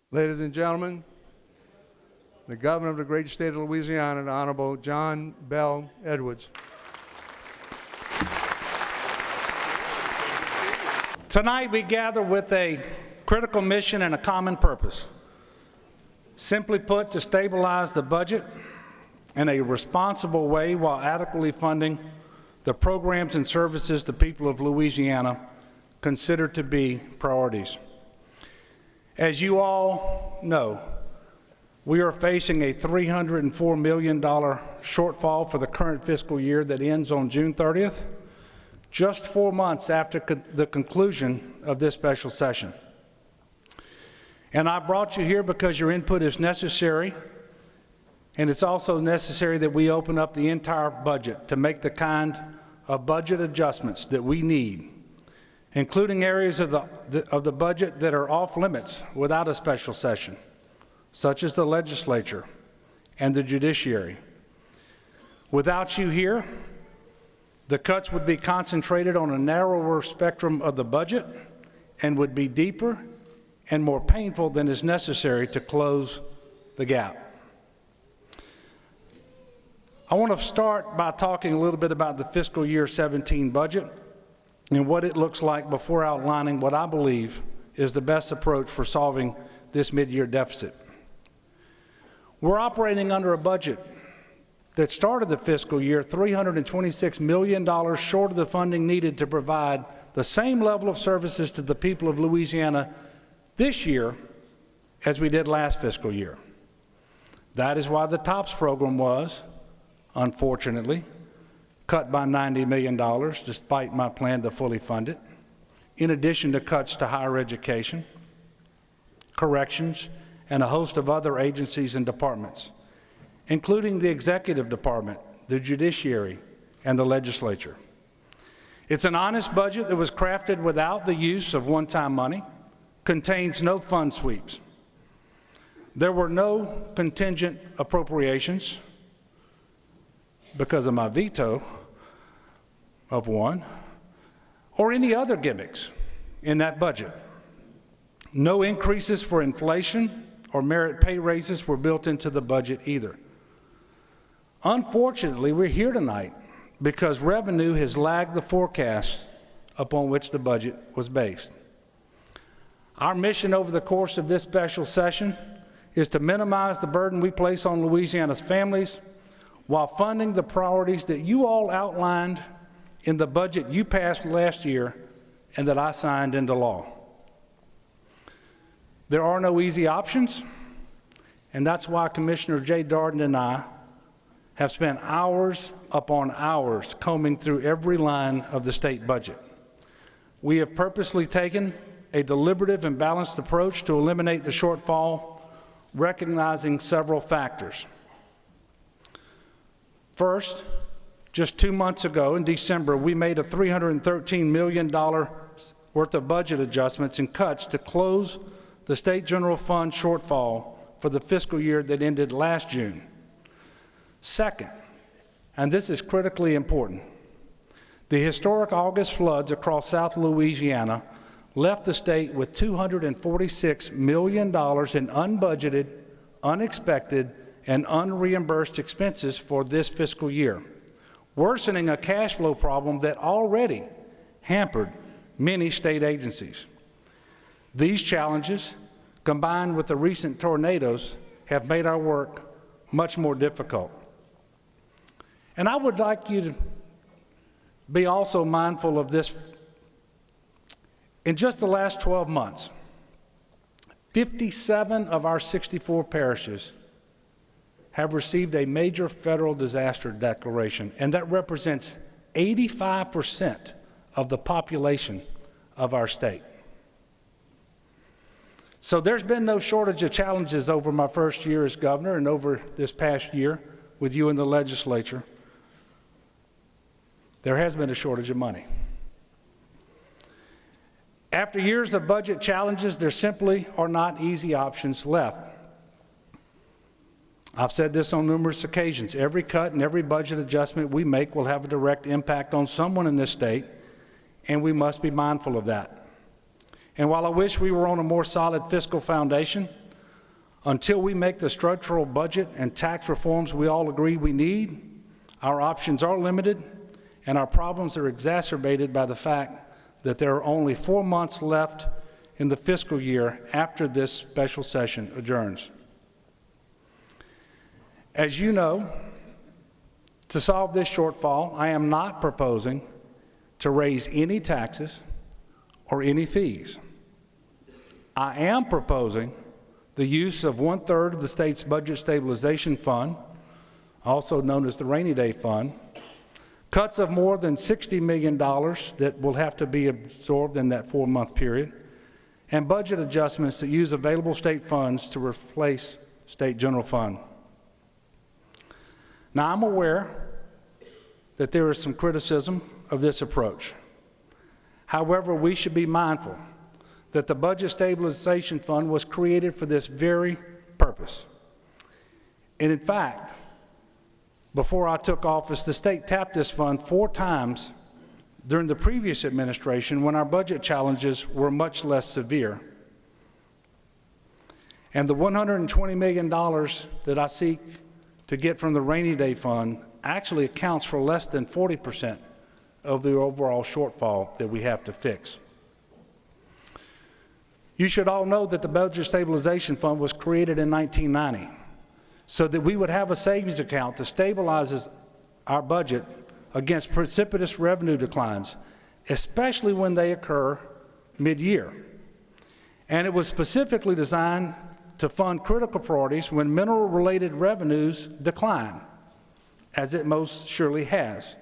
Ladies and gentlemen, the Governor of the great state of Louisiana, the Honorable John Bel Edwards. Tonight we gather with a critical mission and a common purpose. Simply put, to stabilize the budget in a responsible way while adequately funding the programs and services the people of Louisiana consider to be priorities. As you all know, we are facing a $304 million shortfall for the current fiscal year that ends on June 30th, just 4 months after the conclusion of this special session. And I brought you here because your input is necessary, and it's also necessary that we open up the entire budget to make the kind of budget adjustments that we need, including areas of the budget that are off limits without a special session, such as the legislature and the judiciary. Without you here, the cuts would be concentrated on a narrower spectrum of the budget and would be deeper and more painful than is necessary to close the gap. I want to start by talking a little bit about the fiscal year 17 budget and what it looks like before outlining what I believe is the best approach for solving this mid-year deficit. We're operating under a budget that started the fiscal year $326 million short of the funding needed to provide the same level of services to the people of Louisiana this year as we did last fiscal year. That is why the TOPS program was, unfortunately, cut by $90 million, despite my plan to fully fund it, in addition to cuts to higher education, corrections, and a host of other agencies and departments, including the executive department, the judiciary, and the legislature. It's an honest budget that was crafted without the use of one-time money, contains no fund sweeps. There were no contingent appropriations because of my veto of one, or any other gimmicks in that budget. No increases for inflation or merit pay raises were built into the budget either. Unfortunately, we're here tonight because revenue has lagged the forecast upon which the budget was based. Our mission over the course of this special session is to minimize the burden we place on Louisiana's families while funding the priorities that you all outlined in the budget you passed last year and that I signed into law. There are no easy options, and that's why Commissioner Jay Darden and I have spent hours upon hours combing through every line of the state budget. We have purposely taken a deliberative and balanced approach to eliminate the shortfall, recognizing several factors. First, just 2 months ago in December, we made a $313 million worth of budget adjustments and cuts to close the state general fund shortfall for the fiscal year that ended last June. Second, and this is critically important, the historic August floods across South Louisiana left the state with $246 million in unbudgeted, unexpected, and unreimbursed expenses for this fiscal year, worsening a cash flow problem that already hampered many state agencies. These challenges, combined with the recent tornadoes, have made our work much more difficult. And I would like you to be also mindful of this. In just the last 12 months, 57 of our 64 parishes have received a major federal disaster declaration, and that represents 85% of the population of our state. So there's been no shortage of challenges over my first year as governor and over this past year with you in the legislature. There has been a shortage of money. After years of budget challenges, there simply are not easy options left. I've said this on numerous occasions. Every cut and every budget adjustment we make will have a direct impact on someone in this state, and we must be mindful of that. And while I wish we were on a more solid fiscal foundation, Until we make the structural budget and tax reforms we all agree we need, our options are limited, and our problems are exacerbated by the fact that there are only 4 months left in the fiscal year after this special session adjourns. As you know, to solve this shortfall, I am not proposing to raise any taxes or any fees. I am proposing the use of 1/3 of the state's budget stabilization fund, also known as the rainy day fund, cuts of more than $60 million that will have to be absorbed in that 4-month period, and budget adjustments that use available state funds to replace state general fund. Now, I'm aware that there is some criticism of this approach. However, we should be mindful that the Budget Stabilization Fund was created for this very purpose. And in fact, before I took office, the state tapped this fund 4 times during the previous administration when our budget challenges were much less severe. And the $120 million that I seek to get from the rainy day fund actually accounts for less than 40% of the overall shortfall that we have to fix. You should all know that the Budget Stabilization Fund was created in 1990 so that we would have a savings account to stabilize our budget against precipitous revenue declines, especially when they occur mid-year. And it was specifically designed to fund critical priorities when mineral-related revenues decline, as it most surely has.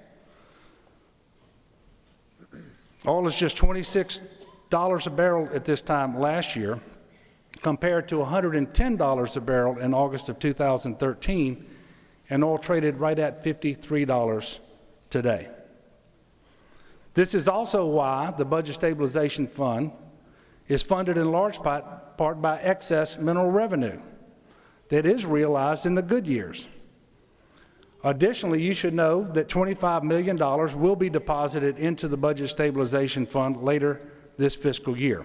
Oil is just $26 a barrel at this time last year, compared to $110 a barrel in August of 2013, and oil traded right at $53 today. This is also why the Budget Stabilization Fund is funded in large part by excess mineral revenue that is realized in the good years. Additionally, you should know that $25 million will be deposited into the Budget Stabilization Fund later this fiscal year.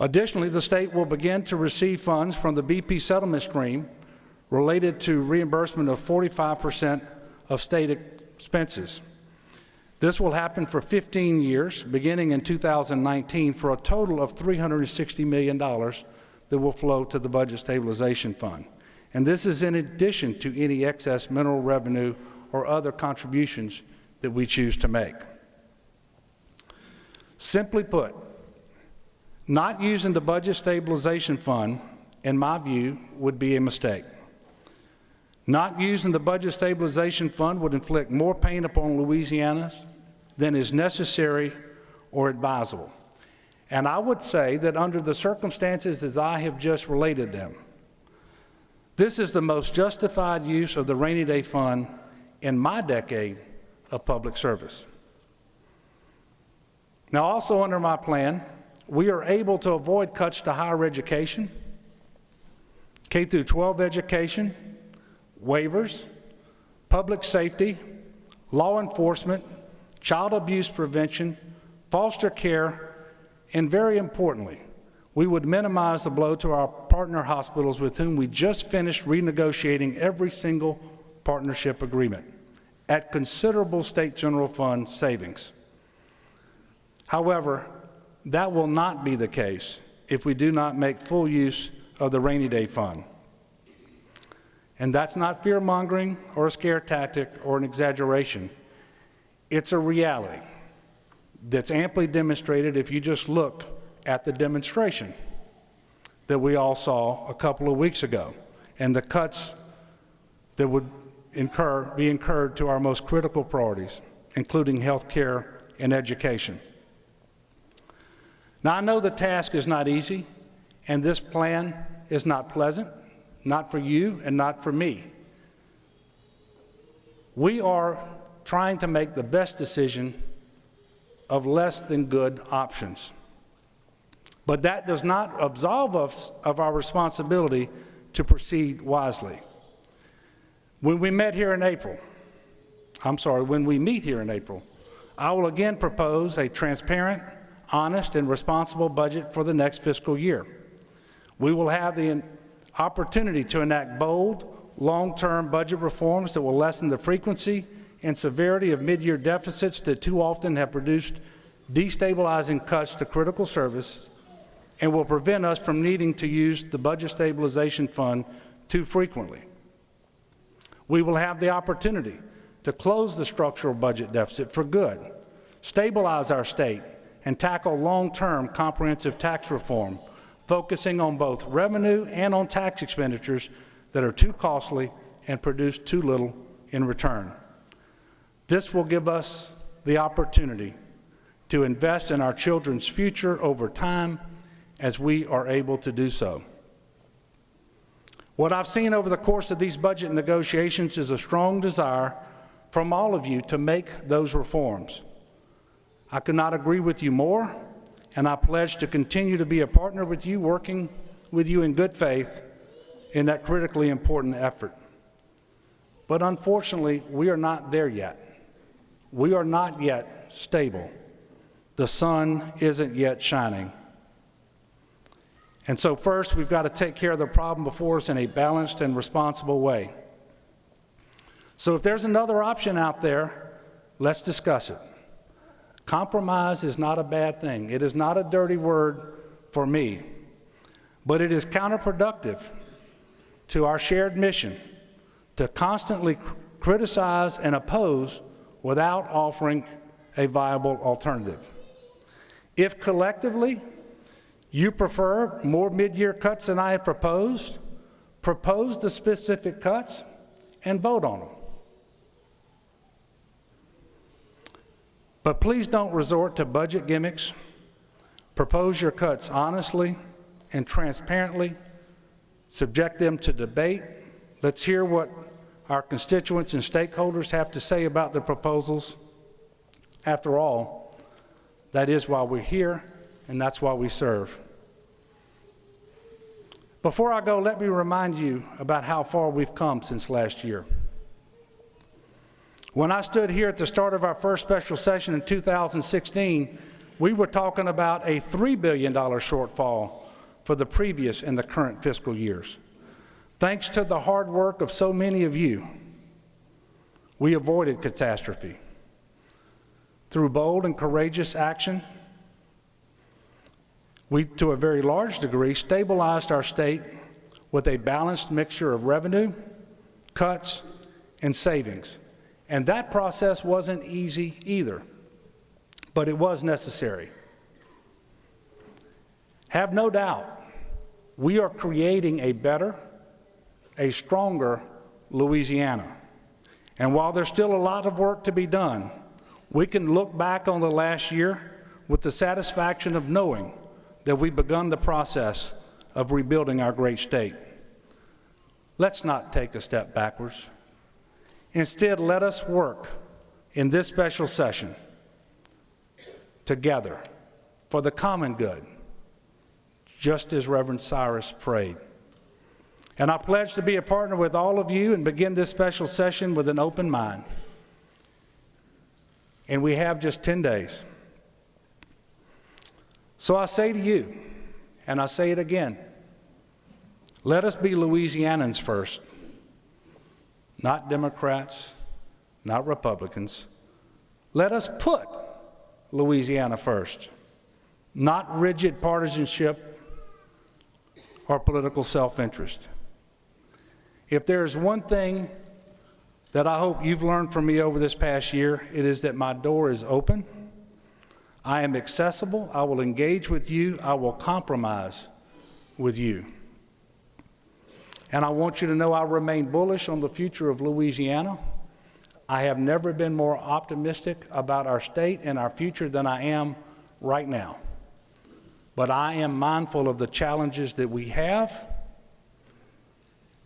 Additionally, the state will begin to receive funds from the BP settlement stream related to reimbursement of 45% of state expenses. This will happen for 15 years, beginning in 2019, for a total of $360 million that will flow to the Budget Stabilization Fund. And this is in addition to any excess mineral revenue or other contributions that we choose to make. Simply put, not using the Budget Stabilization Fund, in my view, would be a mistake. Not using the Budget Stabilization Fund would inflict more pain upon Louisianans than is necessary or advisable. And I would say that under the circumstances as I have just related them, this is the most justified use of the rainy day fund in my decade of public service. Now, also under my plan, we are able to avoid cuts to higher education, K through 12 education, waivers, public safety, law enforcement, child abuse prevention, foster care, and very importantly, we would minimize the blow to our partner hospitals with whom we just finished renegotiating every single partnership agreement at considerable state general fund savings. However, that will not be the case if we do not make full use of the rainy day fund. And that's not fear-mongering or a scare tactic or an exaggeration. It's a reality that's amply demonstrated if you just look at the demonstration that we all saw a couple of weeks ago and the cuts that would be incurred to our most critical priorities, including health care and education. Now, I know the task is not easy, and this plan is not pleasant, not for you and not for me. We are trying to make the best decision of less than good options. But that does not absolve us of our responsibility to proceed wisely. When we meet here in April, I will again propose a transparent, honest, and responsible budget for the next fiscal year. We will have the opportunity to enact bold, long-term budget reforms that will lessen the frequency and severity of mid-year deficits that too often have produced destabilizing cuts to critical services and will prevent us from needing to use the Budget Stabilization Fund too frequently. We will have the opportunity to close the structural budget deficit for good, stabilize our state, and tackle long-term comprehensive tax reform, focusing on both revenue and on tax expenditures that are too costly and produce too little in return. This will give us the opportunity to invest in our children's future over time as we are able to do so. What I've seen over the course of these budget negotiations is a strong desire from all of you to make those reforms. I could not agree with you more, and I pledge to continue to be a partner with you, working with you in good faith in that critically important effort. But unfortunately, we are not there yet. We are not yet stable. The sun isn't yet shining. And so first, we've got to take care of the problem before us in a balanced and responsible way. So if there's another option out there, let's discuss it. Compromise is not a bad thing. It is not a dirty word for me, but it is counterproductive to our shared mission to constantly criticize and oppose without offering a viable alternative. If collectively you prefer more mid-year cuts than I have proposed, propose the specific cuts and vote on them. But please don't resort to budget gimmicks. Propose your cuts honestly and transparently. Subject them to debate. Let's hear what our constituents and stakeholders have to say about the proposals. After all, that is why we're here, and that's why we serve. Before I go, let me remind you about how far we've come since last year. When I stood here at the start of our first special session in 2016, we were talking about a $3 billion shortfall for the previous and the current fiscal years. Thanks to the hard work of so many of you, we avoided catastrophe. Through bold and courageous action, we, to a very large degree, stabilized our state with a balanced mixture of revenue, cuts, and savings. And that process wasn't easy either, but it was necessary. Have no doubt, we are creating a better, a stronger Louisiana. And while there's still a lot of work to be done, we can look back on the last year with the satisfaction of knowing that we've begun the process of rebuilding our great state. Let's not take a step backwards. Instead, let us work in this special session together for the common good, just as Reverend Cyrus prayed. And I pledge to be a partner with all of you and begin this special session with an open mind. And we have just 10 days. So I say to you, and I say it again, let us be Louisianans first, not Democrats, not Republicans. Let us put Louisiana first, not rigid partisanship or political self-interest. If there's one thing that I hope you've learned from me over this past year, it is that my door is open. I am accessible. I will engage with you. I will compromise with you. And I want you to know I remain bullish on the future of Louisiana. I have never been more optimistic about our state and our future than I am right now. But I am mindful of the challenges that we have.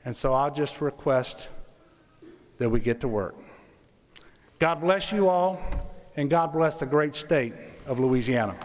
And so I'll just request that we get to work. God bless you all, and God bless the great state of Louisiana.